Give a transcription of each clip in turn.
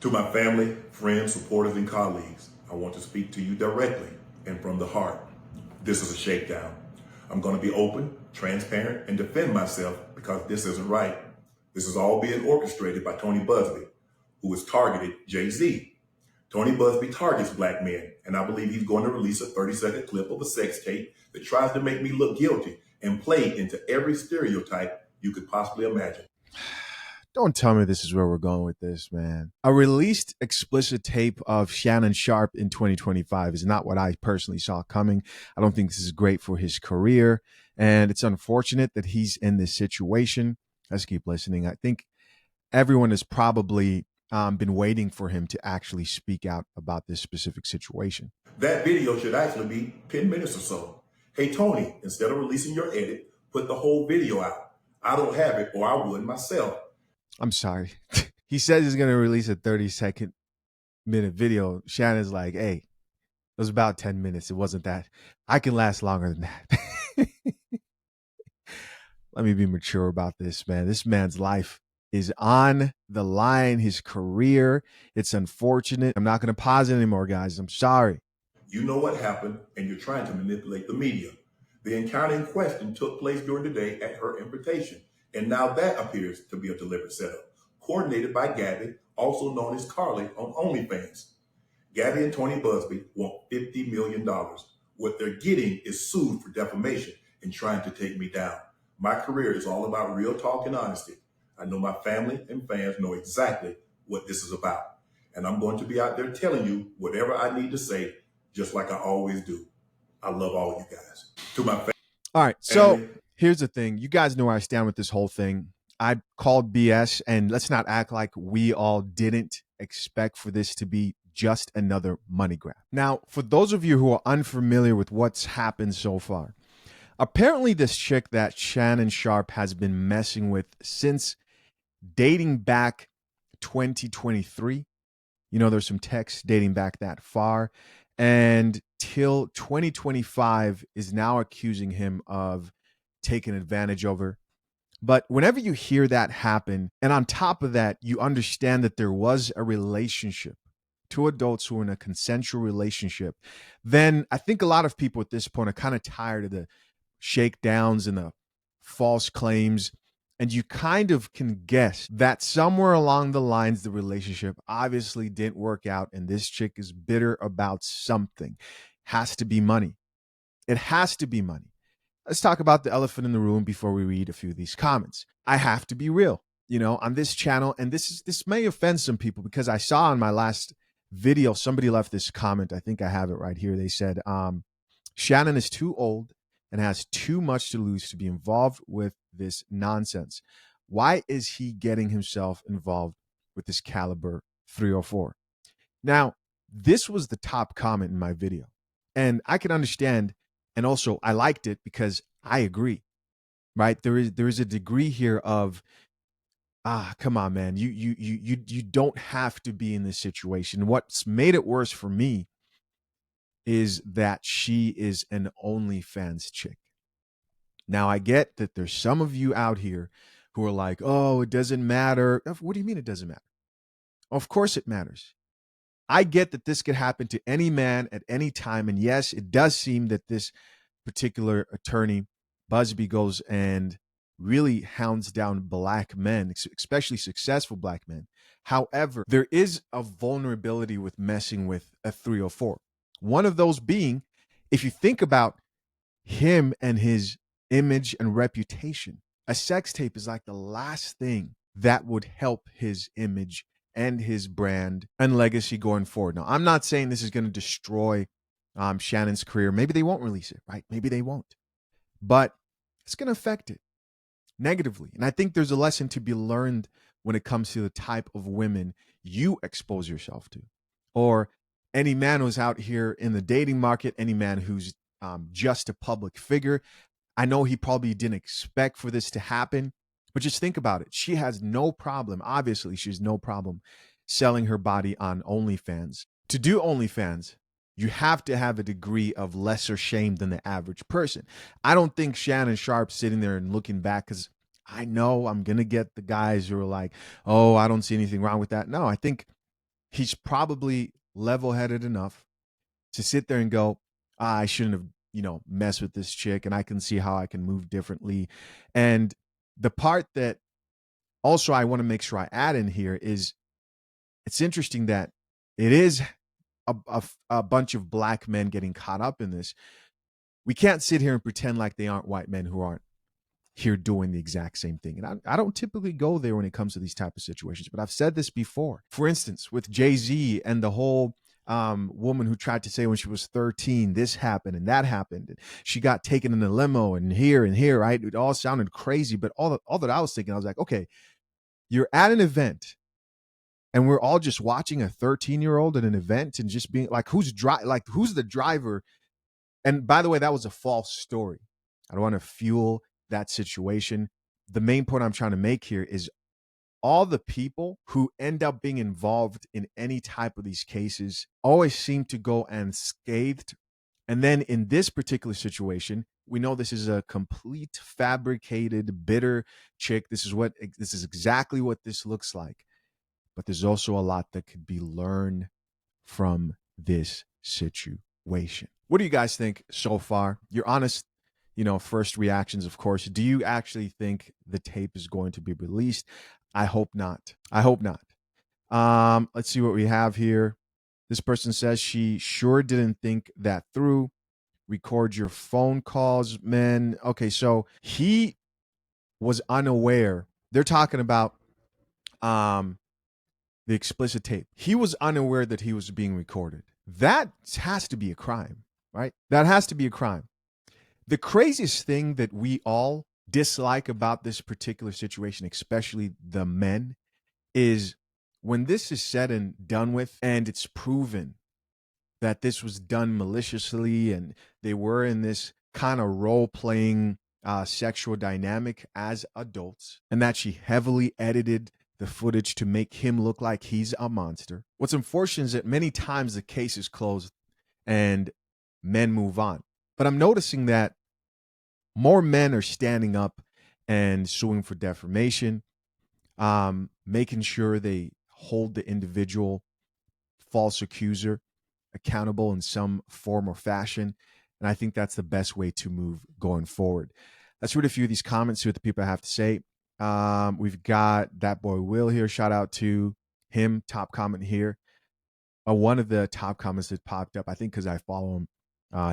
To my family, friends, supporters, and colleagues, I want to speak to you directly and from the heart. This is a shakedown. I'm going to be open, transparent, and defend myself because this isn't right. This is all being orchestrated by Tony Busby, who has targeted Jay-Z. Tony Busby targets black men, and I believe he's going to release a 30-second clip of a sex tape that tries to make me look guilty and play into every stereotype you could possibly imagine. Don't tell me this is where we're going with this, man. A released explicit tape of Shannon Sharpe in 2025 is not what I personally saw coming. I don't think this is great for his career, and it's unfortunate that he's in this situation. Let's keep listening. I think everyone has probably been waiting for him to actually speak out about this specific situation. That video should actually be 10 minutes or so. Hey, Tony, instead of releasing your edit, put the whole video out. I don't have it, or I would myself. I'm sorry. He says he's going to release a 30-second video. Shannon's like, hey, it was about 10 minutes. It wasn't that. I can last longer than that. Let me be mature about this, man. This man's life is on the line, his career. It's unfortunate. I'm not going to pause it anymore, guys. I'm sorry. You know what happened, and you're trying to manipulate the media. The encounter in question took place during the day at her invitation, and now that appears to be a deliberate setup, coordinated by Gabby, also known as Carly on OnlyFans. Gabby and Tony Busby want $50 million. What they're getting is sued for defamation and trying to take me down. My career is all about real talk and honesty. I know my family and fans know exactly what this is about. And I'm going to be out there telling you whatever I need to say, just like I always do. I love all you guys. To my family. All right, so here's the thing. You guys know where I stand with this whole thing. I called BS, and let's not act like we all didn't expect for this to be just another money grab. Now, for those of you who are unfamiliar with what's happened so far, apparently this chick that Shannon Sharpe has been messing with since dating back 2023, there's some texts dating back that far, and till 2025 is now accusing him of taking advantage of her. But whenever you hear that happen, and on top of that, you understand that there was a relationship, two adults who were in a consensual relationship, then I think a lot of people at this point are kind of tired of the shakedowns and the false claims. And you kind of can guess that somewhere along the lines, the relationship obviously didn't work out, and this chick is bitter about something. Has to be money. It has to be money. Let's talk about the elephant in the room before we read a few of these comments. I have to be real, on this channel, and this may offend some people because I saw on my last video somebody left this comment. I think I have it right here. They said, Shannon is too old and has too much to lose to be involved with this nonsense. Why is he getting himself involved with this caliber 304? Now, this was the top comment in my video, and I can understand, and also I liked it because I agree, right? There is a degree here of, come on, man, you don't have to be in this situation. What's made it worse for me is that she is an OnlyFans chick. Now, I get that there's some of you out here who are like, oh, it doesn't matter. What do you mean it doesn't matter? Of course it matters. I get that this could happen to any man at any time. And yes, it does seem that this particular attorney, Busby, goes and really hounds down black men, especially successful black men. However, there is a vulnerability with messing with a 304. One of those being, if you think about him and his image and reputation, a sex tape is like the last thing that would help his image and his brand and legacy going forward. Now, I'm not saying this is going to destroy Shannon's career. Maybe they won't release it, right? Maybe they won't. But it's going to affect it negatively. And I think there's a lesson to be learned when it comes to the type of women you expose yourself to. Or any man who's out here in the dating market, any man who's just a public figure. I know he probably didn't expect for this to happen, but just think about it. She has no problem. Obviously, she has no problem selling her body on OnlyFans. To do OnlyFans, you have to have a degree of lesser shame than the average person. I don't think Shannon Sharpe sitting there and looking back, because I know I'm going to get the guys who are like, oh, I don't see anything wrong with that. No, I think he's probably level-headed enough to sit there and go, I shouldn't have, messed with this chick, and I can see how I can move differently. And the part that also I want to make sure I add in here is it's interesting that it is a bunch of black men getting caught up in this. We can't sit here and pretend like they aren't white men who aren't here doing the exact same thing. And I don't typically go there when it comes to these type of situations, but I've said this before. For instance, with Jay-Z and the whole woman who tried to say when she was 13, this happened and that happened. And she got taken in a limo and here, right? It all sounded crazy, but all that I was thinking, I was like, okay, you're at an event and we're all just watching a 13-year-old at an event and just being like, who's the driver? And by the way, that was a false story. I don't want to fuel that situation. The main point I'm trying to make here is all the people who end up being involved in any type of these cases always seem to go unscathed. And then in this particular situation, we know this is a complete fabricated, bitter chick. This is exactly what this looks like. But there's also a lot that could be learned from this situation. What do you guys think so far? Your honest, first reactions, of course. Do you actually think the tape is going to be released? I hope not. I hope not. Let's see what we have here. This person says she sure didn't think that through. Record your phone calls, man. Okay, so he was unaware. They're talking about the explicit tape. He was unaware that he was being recorded. That has to be a crime, right? That has to be a crime. The craziest thing that we all dislike about this particular situation, especially the men, is when this is said and done with and it's proven that this was done maliciously and they were in this kind of role-playing sexual dynamic as adults, and that she heavily edited the footage to make him look like he's a monster. What's unfortunate is that many times the case is closed and men move on. But I'm noticing that more men are standing up and suing for defamation, making sure they hold the individual false accuser accountable in some form or fashion. And I think that's the best way to move going forward. Let's read a few of these comments, see what the people have to say. We've got that boy Will here. Shout out to him. Top comment here. One of the top comments that popped up, I think because I follow him,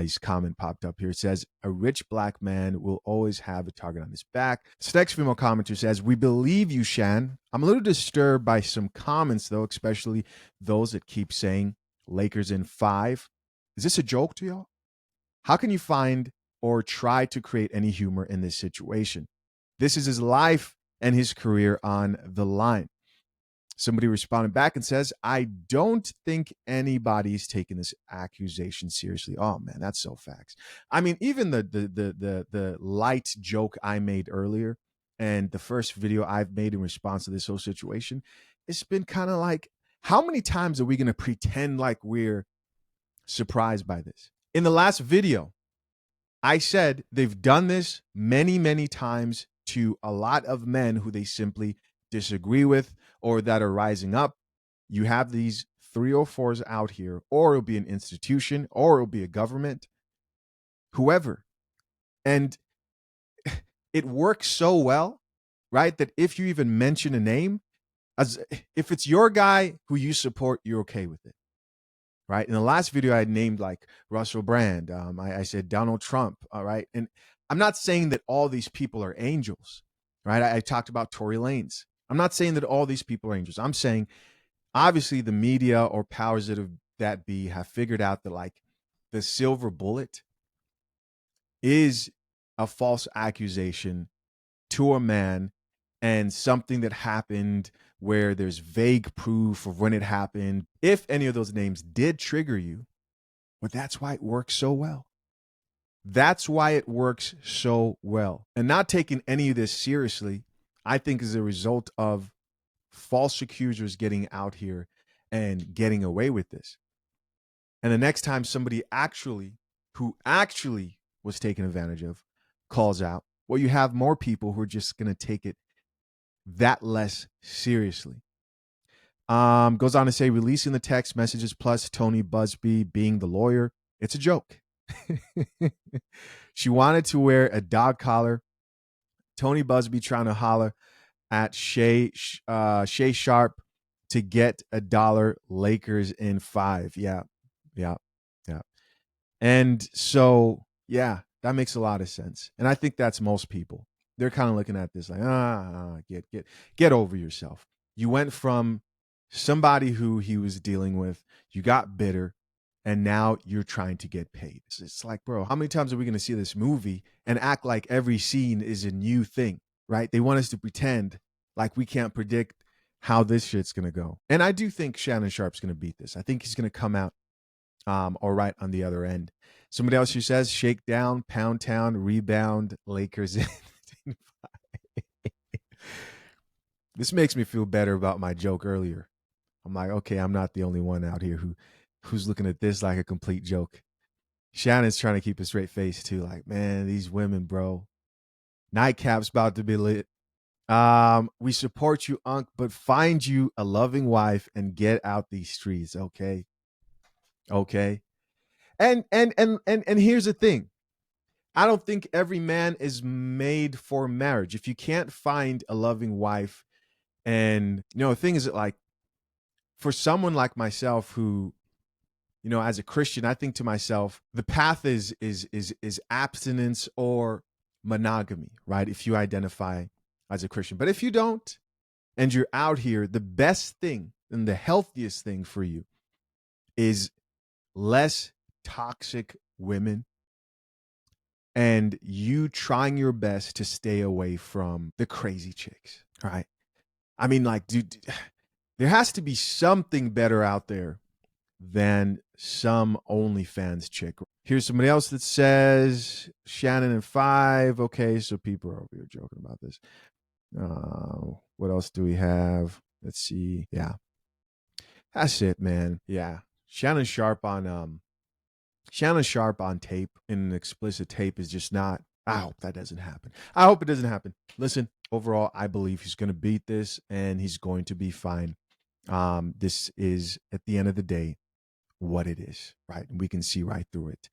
his comment popped up here. It says, a rich black man will always have a target on his back. This next female commenter says, we believe you, Shan. I'm a little disturbed by some comments, though, especially those that keep saying Lakers in 5. Is this a joke to y'all? How can you find or try to create any humor in this situation? This is his life and his career on the line. Somebody responded back and says, I don't think anybody's taking this accusation seriously. Oh man, that's so facts. I mean, even the light joke I made earlier and the first video I've made in response to this whole situation, it's been kind of like, how many times are we going to pretend like we're surprised by this? In the last video, I said they've done this many, many times to a lot of men who they simply disagree with or that are rising up. You have these 304s out here, or it'll be an institution, or it'll be a government, whoever. And it works so well, right? That if you even mention a name, as if it's your guy who you support, you're okay with it. Right. In the last video, I named like Russell Brand. I said Donald Trump. All right. And I'm not saying that all these people are angels. Right. I talked about Tory Lanez. I'm not saying that all these people are angels. I'm saying obviously the media or powers that be have figured out that like the silver bullet is a false accusation to a man and something that happened where there's vague proof of when it happened, if any of those names did trigger you. But that's why it works so well. That's why it works so well. And not taking any of this seriously, I think, is a result of false accusers getting out here and getting away with this. And the next time somebody who actually was taken advantage of, calls out, well, you have more people who are just going to take it that less seriously. Goes on to say, releasing the text messages plus Tony Busby being the lawyer, it's a joke. She wanted to wear a dog collar. Tony Busby trying to holler at Shay Sharp to get $1. Lakers in 5. Yeah, yeah, yeah. And so, yeah, that makes a lot of sense. And I think that's most people. They're kind of looking at this like, get over yourself. You went from somebody who he was dealing with, you got bitter, and now you're trying to get paid. It's like, bro, how many times are we going to see this movie and act like every scene is a new thing, right? They want us to pretend like we can't predict how this shit's going to go. And I do think Shannon Sharp's going to beat this. I think he's going to come out all right on the other end. Somebody else who says, shakedown, pound town, rebound, Lakers in. This makes me feel better about my joke earlier. I'm like, okay, I'm not the only one out here who's looking at this like a complete joke. Shannon's trying to keep a straight face too. Like, man, these women, bro. Nightcap's about to be lit. We support you, Unc, but find you a loving wife and get out these streets, okay? Okay. And here's the thing. I don't think every man is made for marriage. If you can't find a loving wife, and the thing is that, like, for someone like myself who, as a Christian, I think to myself, the path is abstinence or monogamy, right? If you identify as a Christian. But if you don't, and you're out here, the best thing and the healthiest thing for you is less toxic women and you trying your best to stay away from the crazy chicks, right? I mean, like, dude, there has to be something better out there than some OnlyFans chick. Here's somebody else that says Shannon in 5. Okay, so people are over here joking about this. What else do we have? Let's see. Yeah, that's it, man. Yeah, Shannon Sharp on tape, in an explicit tape, is just not. I hope that doesn't happen. I hope it doesn't happen. Listen, overall, I believe he's going to beat this and he's going to be fine. This is, at the end of the day, what it is, right? And we can see right through it.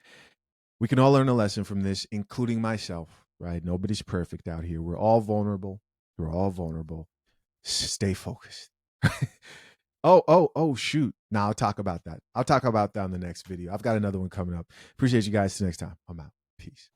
We can all learn a lesson from this, including myself, right? Nobody's perfect out here. We're all vulnerable. We're all vulnerable. Stay focused. Oh, shoot. Now I'll talk about that. I'll talk about that in the next video. I've got another one coming up. Appreciate you guys. Till next time. I'm out. Peace.